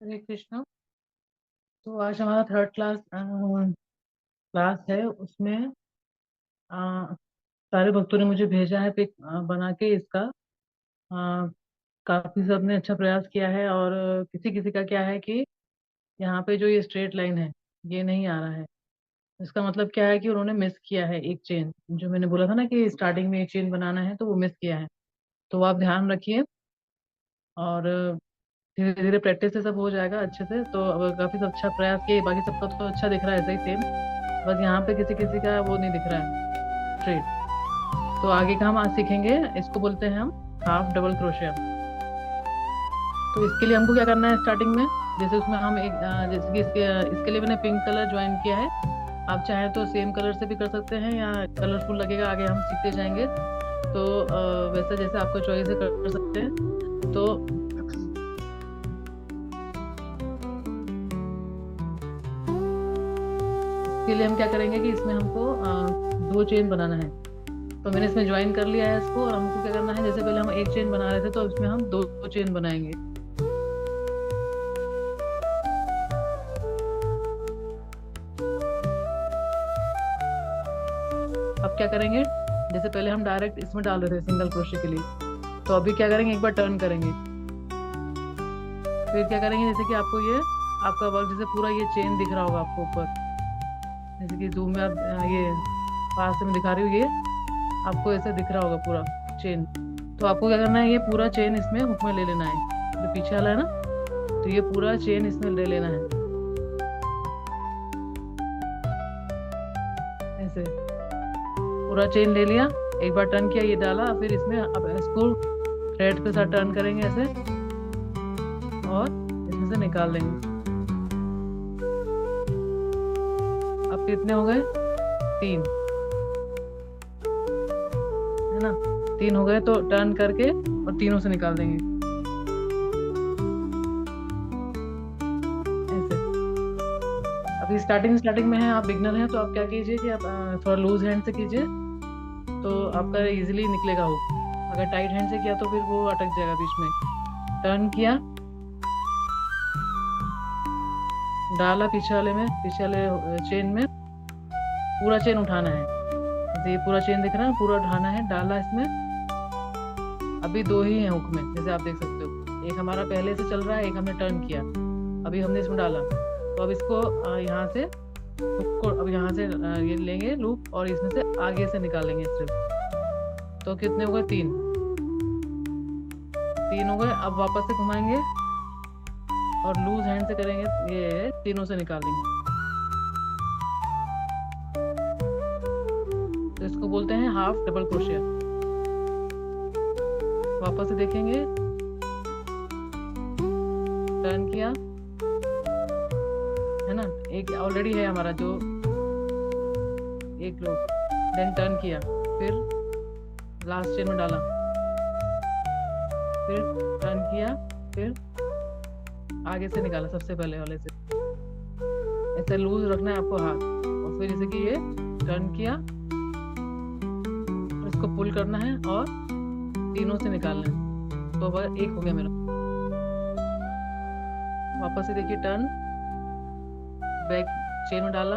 हरे कृष्णा। तो आज हमारा थर्ड क्लास है। उसमें अ, सारे भक्तों ने मुझे भेजा है पिक बना के इसका। अ, काफी सबने अच्छा प्रयास किया है, और किसी किसी का क्या है कि यहाँ पे जो ये स्ट्रेट लाइन है ये नहीं आ रहा है। इसका मतलब क्या है कि उन्होंने मिस किया है एक चेन। जो मैंने बोला था ना कि स्टार्टिंग में एक चेन बनाना है, तो वो मिस किया है। तो आप ध्यान रखिए, और धीरे धीरे प्रैक्टिस से सब हो जाएगा अच्छे से। तो अब काफी सब अच्छा प्रयास किए, बाकी सबका तो अच्छा दिख रहा है, ऐसा ही सेम। बस यहाँ पे किसी किसी का वो नहीं दिख रहा है, स्ट्रेट। तो आगे का हम आज सीखेंगे, इसको बोलते हैं हम हाफ डबल क्रोशिया। तो इसके लिए हमको क्या करना है स्टार्टिंग में, जैसे उसमें हम जैसे कि इसके लिए मैंने पिंक कलर ज्वाइन किया है। आप चाहें तो सेम कलर से भी कर सकते हैं, या कलरफुल लगेगा, आगे हम सीखते जाएंगे। तो वैसे जैसे आपका चॉइस है कर सकते हैं। तो इसके लिए हम क्या करेंगे कि इसमें हमको दो चेन बनाना है। तो मैंने इसमें ज्वाइन कर लिया है इसको, और हमको क्या करना है, जैसे पहले हम एक चेन बना रहे थे, तो इसमें हम दो चेन बनाएंगे। अब क्या करेंगे, जैसे पहले हम डायरेक्ट इसमें डाल रहे थे सिंगल क्रोशे के लिए, तो अभी क्या करेंगे, एक बार टर्न करेंगे। फिर क्या करेंगे, जैसे कि आपको ये आपका वर्क जैसे पूरा ये चेन दिख रहा होगा आपको ऊपर, जैसे कि जूम में आप ये पास से मैं दिखा रही हूँ, ये आपको ऐसे दिख रहा होगा पूरा चेन। तो आपको क्या करना है, ये पूरा चेन इसमें हुक में ले लेना है, जो पीछे वाला है ना, तो ये पूरा चेन इसमें ले लेना है ऐसे। पूरा चेन ले लिया, एक बार टर्न किया, ये डाला, फिर इसमें अब इसको थ्रेड के साथ टर्न करेंगे ऐसे, और इसमें से निकाल देंगे। अब कितने हो गए, तीन, है ना। तीन हो गए, तो टर्न करके और तीनों से निकाल देंगे ऐसे। अभी स्टार्टिंग स्टार्टिंग में है, आप बिगनर हैं, तो आप क्या कीजिए कि आप थोड़ा लूज हैंड से कीजिए, तो आपका इजीली निकलेगा हुक। अगर टाइट हैंड से किया तो फिर वो अटक जाएगा बीच में। टर्न किया, डाला पीछे वाले चेन में, पूरा चेन उठाना है। जैसे ये पूरा चेन दिख रहा है, पूरा उठाना है, डाला इसमें। अभी दो ही हैं हुक में, जैसे आप देख सकते हो, एक हमारा पहले से चल रहा है, एक हमने टर्न किया, अभी हमने इसमें डाला। तो अब इसको यहाँ से हुक को अब यहाँ से ये लेंगे लूप, और इसमें से आगे से निकालेंगे सिर्फ। तो कितने हो गए, तीन। तीन हो गए, अब वापस से घुमाएंगे और लूज हैंड से करेंगे, ये तीनों से निकाल देंगे। तो इसको बोलते हैं हाफ डबल क्रोशिया। वापस से देखेंगे, टर्न किया, है ना, एक ऑलरेडी है हमारा जो एक लूप, देन टर्न किया, फिर लास्ट चेन में डाला, फिर टर्न किया, फिर आगे से निकाला सबसे पहले वाले से। ऐसे लूज रखना है आपको हाथ, और फिर जैसे कि ये टर्न किया, इसको पुल करना है और तीनों से निकालना है। तो अब एक हो गया मेरा। वापस से देखिए, टर्न, बैक चेन में डाला,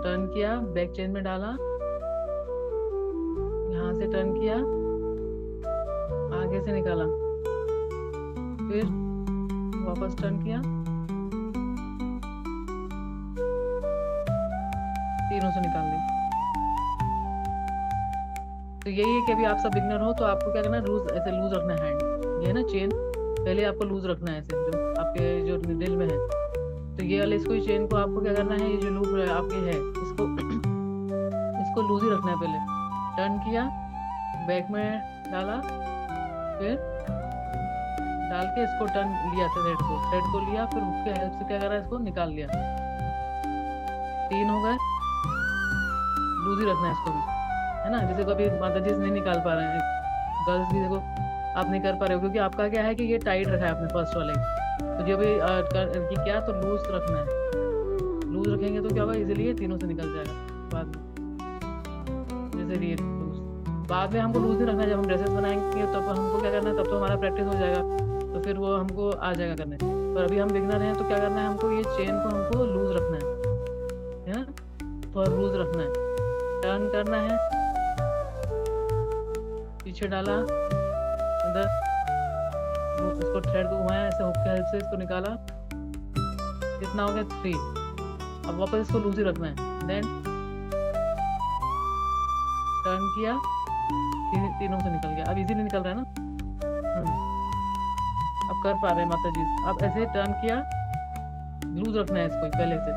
टर्न किया, बैक चेन में डाला, यहाँ से टर्न किया, आगे से निकाला, फिर वापस टर्न किया, तीनों से निकाल दी। तो यही है कि अभी आप सब बिगनर हो, तो आपको क्या करना है, लूज ऐसे लूज रखना है हैंड, ये है ना चेन, पहले आपको लूज रखना है ऐसे, जो आपके जो दिल में है। तो ये वाले इसको चेन को आपको क्या करना है, ये जो लूप आपके है, इसको इसको लूज ही रखना है। पहले टर्न किया, बैक में डाला, फिर डाल के इसको टर्न लिया, थ्रेड को लिया, फिर उसके हेल्प से क्या करा, इसको निकाल लिया। तीन हो गए, लूज ही रखना है इसको भी, है ना। जैसे कभी माता जी नहीं निकाल पा रहे हैं, गर्ल्स भी देखो आप नहीं कर पा रहे हो, क्योंकि आपका क्या है कि ये टाइट रखा है आपने फर्स्ट वाले। तो जब ये क्या, तो लूज रखना है, लूज रखेंगे तो क्या होगा, इजीली ये तीनों से निकल जाएगा बाद में। जैसे ये लूज बाद में हमको लूज नहीं रखना है, जब हम ड्रेसेस बनाएंगे तब हमको क्या करना है, तब तो हमारा प्रैक्टिस हो जाएगा। तो फिर वो हमको आ जाएगा करने। पर अभी हम बिगनर हैं तो क्या करना है हमको, ये चेन को हमको लूज रखना है ना, थोड़ा लूज रखना है। टर्न करना है, पीछे डाला, अंदर वो उसको थ्रेड को घुमाया, ऐसे हुक के हेल्प से इसको निकाला। कितना हो गया 3। अब वापस इसको लूज ही रखना है। देन टर्न किया, तीनों से निकल गया। अब इजीली निकल रहा है ना। अब कर पा रहे हैं माता जी। अब ऐसे टर्न किया, लूज रखना है इसको पहले से,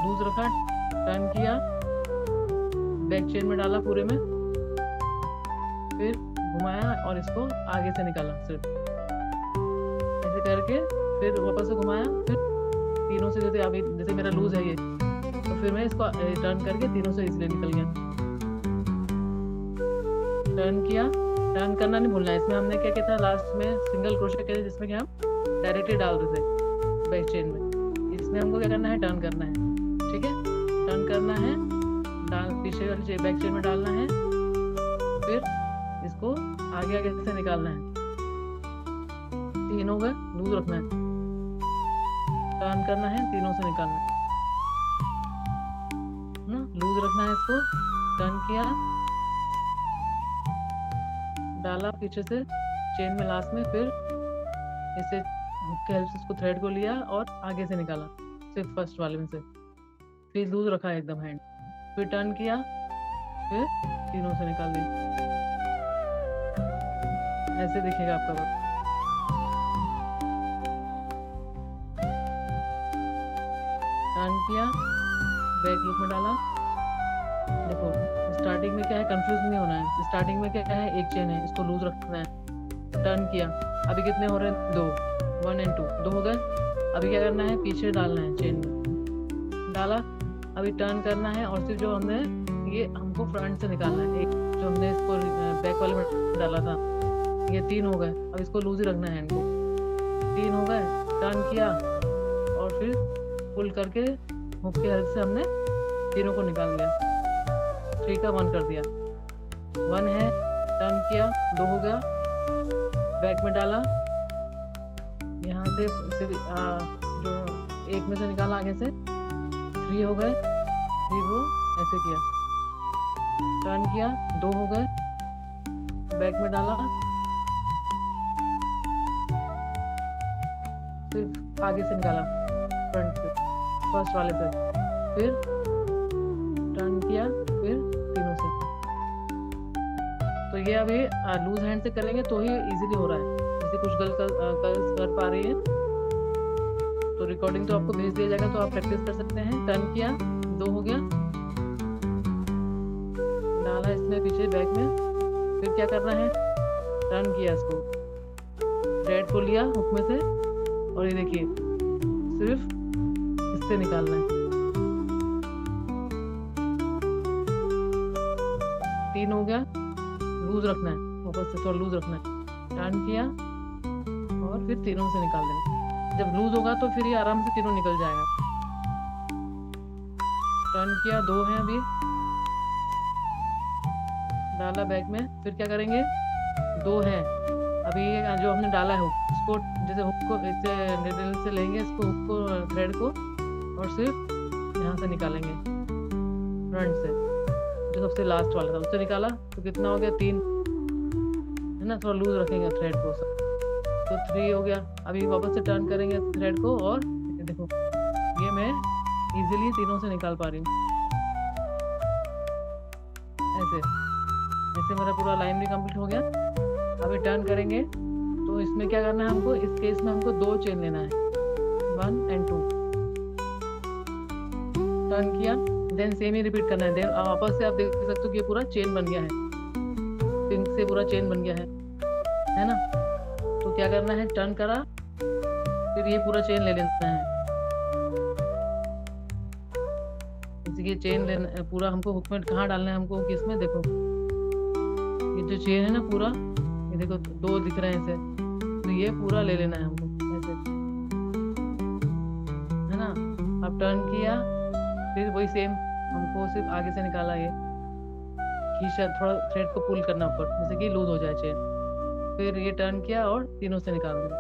लूज रखा, टर्न किया, बैक चेन में डाला पूरे में, फिर घुमाया और इसको आगे से निकाला सिर्फ ऐसे करके, फिर वापस से घुमाया, फिर तीनों से जैसे अभी जैसे मेरा लूज है ये, तो फिर मैं इसको टर्न करके तीनों से इसलिए निकल गया। टर्न किया, टर्न करना नहीं भूलना है। इसमें हमने क्या किया था लास्ट में, सिंगल क्रोशे किया जिसमें कि हम डायरेक्टली डाल देते बैक चेन में। इसमें हमको क्या करना है, टर्न करना है। ठीक है, टर्न करना है, पीछे वाली बैक चेन में डालना है, फिर इसको आगे आगे से निकालना है। 3 हो गए, लूज रखना है, टर्न करना है, तीनों से निकालना है ना, लूज रखना है इसको। टर्न किया, डाला पीछे से चेन में लास्ट में, फिर इसे हुक के हेल्प से इसको थ्रेड को लिया और आगे से निकाला सिर्फ फर्स्ट वाले में से, फिर लूज रखा एकदम हैंड, फिर टर्न किया, फिर तीनों से निकाल दी। ऐसे दिखेगा आपका वर्क। टर्न किया, बैक लूप में डाला। देखो स्टार्टिंग में क्या है, कंफ्यूज नहीं होना है। स्टार्टिंग में क्या है, एक चेन है, इसको लूज रखना है। टर्न किया, अभी कितने हो रहे हैं, 2, 1 और 2, 2 हो गए। अभी क्या करना है, पीछे डालना है, चेन में डाला, अभी टर्न करना है और सिर्फ जो हमने ये हमको फ्रंट से निकालना है, एक जो हमने इसको बैक वाले में डाला था, ये 3 हो गए। अब इसको लूज ही रखना है हैंड को। 3 हो गए, टर्न किया और फिर पुल करके हुक के हेल्प से हमने तीनों को निकाल लिया। 3 का 1 कर दिया, 1 है, टर्न किया, 2 हो गया, बैक में डाला, यहाँ से जो एक में से निकाला आगे से, 3 हो गए, 3 को ऐसे किया, टर्न किया, 2 हो गए, बैक में डाला, सिर्फ आगे से निकाला फ्रंट से, फर्स्ट वाले से, फिर टर्न किया, फिर तीनों से। तो ये अभी लूज हैंड से करेंगे तो ही इजीली हो रहा है। जैसे कुछ गर्ल्स कर पा रही है तो रिकॉर्डिंग तो आपको भेज दिया जाएगा, तो आप प्रैक्टिस कर सकते हैं। टर्न किया, 2 हो गया, डाला इसमें पीछे बैक में, फिर क्या करना है, टर्न किया, इसको थ्रेड को लिया हुक में से और ये देखिए सिर्फ इससे निकालना है। 3 हो गया, लूज रखना है, वापस से थोड़ा लूज रखना है, टर्न किया और फिर तीनों से निकाल देना। जब लूज होगा तो फिर ये आराम से तीनों निकल जाएगा। टर्न किया, 2 है अभी, डाला बैक में, फिर क्या करेंगे, 2 है अभी, जो हमने डाला है हुक, इसको जैसे हुक को इससे निडल से लेंगे, इसको हुक को थ्रेड को और सिर्फ यहाँ से निकालेंगे फ्रंट से, जो सबसे लास्ट वाला था उससे निकाला, तो कितना हो गया, 3 है ना, थोड़ा लूज रखेंगे थ्रेड को सब, तो 3 हो गया। अभी वापस से टर्न करेंगे थ्रेड को और देखो ये मैं इजीली तीनों से निकाल पा रही हूँ। ऐसे मेरा पूरा लाइन भी कंप्लीट हो गया। अभी टर्न करेंगे तो इसमें क्या करना है हमको, इस केस में हमको 2 चेन लेना है, 1 और 2, टर्न किया, देन सेम ही रिपीट करना है। देन वापस से आप देख सकते हो कि ये पूरा चेन बन गया है, पिंक से पूरा चेन बन गया है ना। तो क्या करना है, टर्न करा, फिर ये पूरा चेन ले लेना है, इसकी चेन लेना पूरा हमको हुक में कहाँ डालना है हमको, किसमें, देखो ये जो चेन है ना पूरा, ये देखो 2 दिख रहे हैं ऐसे, तो ये पूरा ले लेना है हमको ऐसे, है ना। अब टर्न किया, फिर वही सेम हमको सिर्फ आगे से निकाला, ये खींचा, थोड़ा थ्रेड को पुल करना ऊपर, जैसे कि लूज हो जाए चेन, फिर ये टर्न किया और तीनों से निकाल दिया।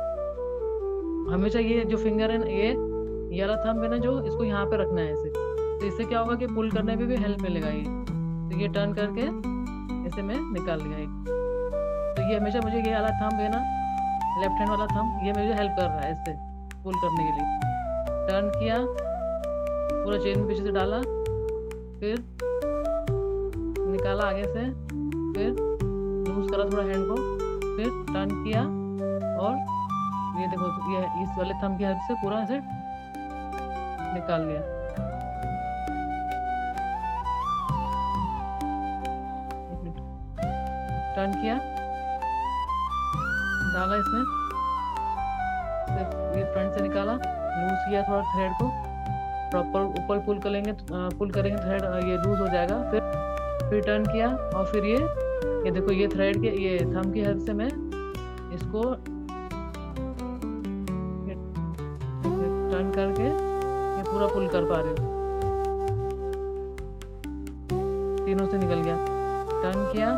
हमेशा ये जो फिंगर है ना, ये वाला थंब है ना, जो इसको यहाँ पे रखना है ऐसे। तो इससे क्या होगा कि पुल करने में भी हेल्प मिलेगा ये। तो ये टर्न करके ऐसे मैं निकाल लिया एक। तो ये हमेशा मुझे ये वाला थंब है ना, लेफ्ट हैंड वाला थंब, ये मुझे हेल्प कर रहा है इससे पुल करने के लिए। टर्न किया, पूरा चेन पीछे से डाला, फिर निकाला आगे से, फिर लूज करा थोड़ा हैंड को, फिर टर्न किया और ये देखो, ये इस वाले थंब की हेल्प से पूरा ऐसे निकाल लिया। टर्न किया, डाला इसमें, फिर ये फ्रंट से निकाला, लूज किया थोड़ा थ्रेड को, प्रॉपर ऊपर पुल करेंगे थ्रेड ये लूज हो जाएगा। फिर टर्न किया और फिर ये देखो, ये थ्रेड के ये थंब की हेल्प से मैं इसको टर्न करके ये पूरा पुल कर पा रही हूँ। तीनों से निकल गया। टर्न किया,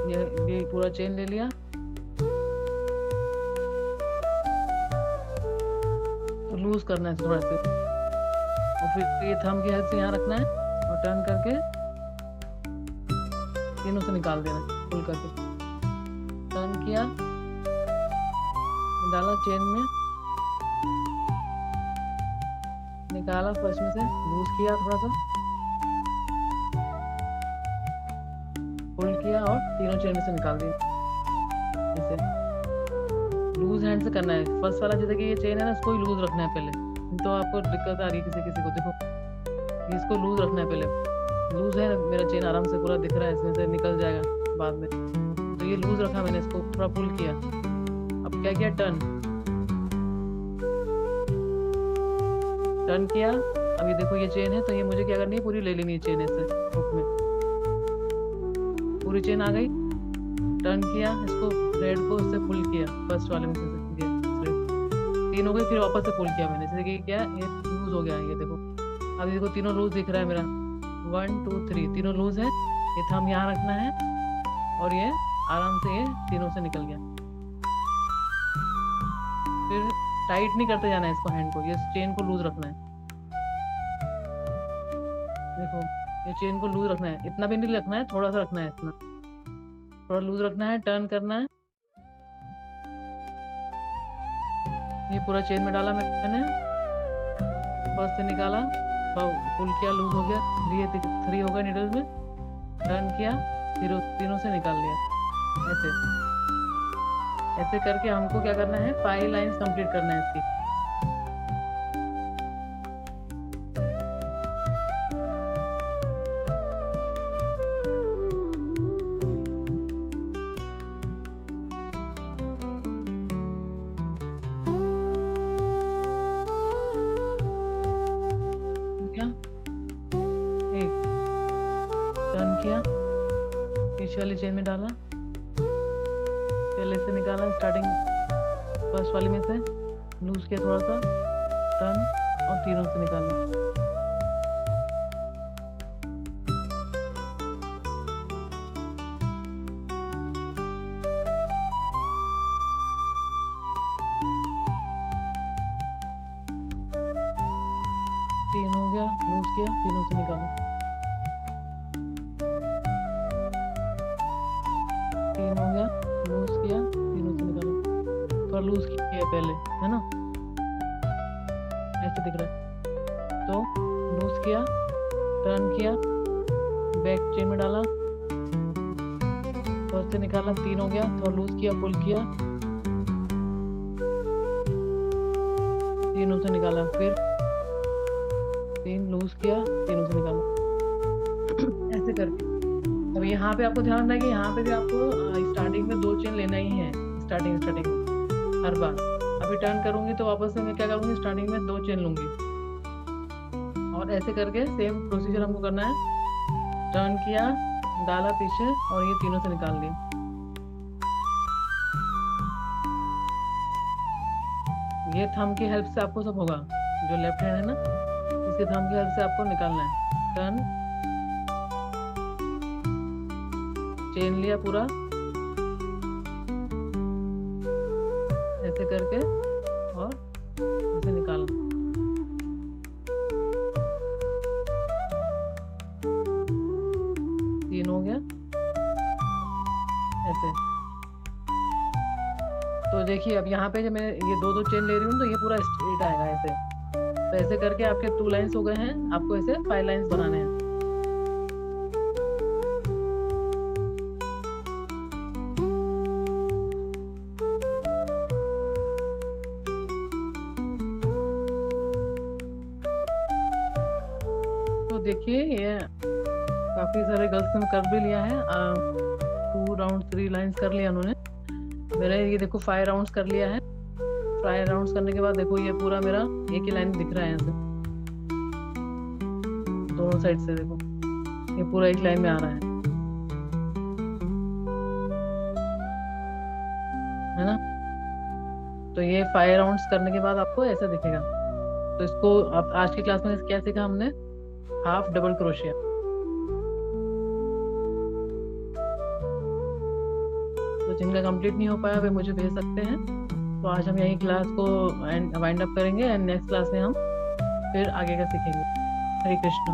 ये पूरा चेन ले लिया, तो लूज करना है थोड़ा से, और फिर ये थंब की हेल्प से यहाँ रखना है और टर्न करके तीनों से निकाल देना पुल करके। टर्न किया, डाला चेन में, निकाला फर्स्ट में से, लूज किया थोड़ा सा, पुल किया और तीनों चेन में से निकाल दिया। इसे लूज हैंड से करना है। फर्स्ट वाला जैसे कि ये चेन है ना, इसको ही लूज रखना है पहले, तो आपको दिक्कत आ रही है किसी को। देखो इसको लूज रखना है पहले, लूज है मेरा चेन, आराम से पूरा दिख रहा है, इसमें से निकल जाएगा बाद में। तो ये लूज रखा मैंने, इसको थोड़ा पुल किया। अब क्या किया, टर्न किया। अब ये देखो, ये चेन है, तो ये मुझे क्या करनी है, पूरी ले लेनी है चेन ऐसे हुक में। पूरी चेन आ गई। टर्न किया, इसको थ्रेड को इससे पुल किया, फर्स्ट वाले में से तीन हो गई, फिर वापस से पुल किया मैंने, जैसे कि क्या ये लूज हो गया। ये देखो, अब देखो तीनों लूज दिख रहा है मेरा, 1 2 3 तीनों लूज है। ये थंब यहाँ रखना है और ये आराम से ये तीनों से निकल गया। फिर टाइट नहीं करते जाना है इसको, हैंड को, ये चेन को लूज रखना है। देखो ये चेन को लूज रखना है, इतना भी नहीं रखना है, थोड़ा सा रखना है, इतना थोड़ा लूज रखना है। टर्न करना है, ये पूरा चेन में डाला मैंने, फर्स्ट से निकाला, पुल किया, लूज हो गया, 3 हो गया नीडल में। टर्न किया, तीनों से निकाल लिया। ऐसे करके हमको क्या करना है, 5 लाइंस कंप्लीट करना है इसकी। किया, पीछे वाली चेन में डाला, पहले से निकाला, स्टार्टिंग फर्स्ट वाली में से लूज किया थोड़ा सा, टर्न और तीनों से निकाला। तीन हो गया, लूज किया, तीनों से निकाला। तीन हो गया, लूज किया, तीनों से निकाला। थोड़ा लूज किया पहले, है ना, ऐसे दिख रहा है। तो लूज किया, टर्न किया, बैक चेन में डाला, फर्स्ट से निकाला, तीन हो गया, थोड़ा लूज किया, पुल किया, तीनों से निकाला। फिर तीन लूज किया, तीनों से निकाला। ऐसे करके अब यहाँ पे आपको ध्यान रखना है कि यहाँ पे भी आपको स्टार्टिंग में 2 चेन लेना ही है, स्टार्टिंग में हर बार। अभी टर्न करूंगी तो वापस से मैं क्या करूंगी, स्टार्टिंग में 2 चेन लूंगी, और ऐसे करके सेम प्रोसीजर हमको करना है। टर्न किया, डाला पीछे और ये तीनों से निकाल लिया। ये थंब की हेल्प से आपको सब होगा, जो लेफ्ट हैंड है ना, इसके थंब की हेल्प से आपको निकालना है। टर्न, चेन लिया पूरा, ऐसे करके और ऐसे निकालना। तीन हो गया ऐसे। तो देखिए अब यहाँ पे जब मैं ये दो दो चेन ले रही हूँ तो ये पूरा स्ट्रेट आएगा ऐसे। तो ऐसे करके आपके 2 लाइंस हो गए हैं, आपको ऐसे 5 लाइंस बनाने हैं। तो देखिए ये काफी सारे गर्ल्स ने कर भी लिया है। 2 राउंड 3 लाइंस कर लिया उन्होंने। मेरा ये देखो 5 राउंड्स कर लिया है। 5 राउंड्स करने के बाद देखो ये पूरा मेरा एक ही लाइन दिख रहा है यहाँ से, दोनों साइड से देखो ये पूरा एक लाइन में आ रहा है ना। तो ये 5 राउंड्स करने के बाद आपको ऐसा दिखेगा। तो इसको अब आज की क्लास में क्या सीखा हमने, हाफ डबल क्रोशिया। तो जिनका कंप्लीट नहीं हो पाया वे मुझे भेज सकते हैं। तो आज हम यही क्लास को वाइंड अप करेंगे एंड नेक्स्ट क्लास में हम फिर आगे का सीखेंगे। हरे कृष्णा।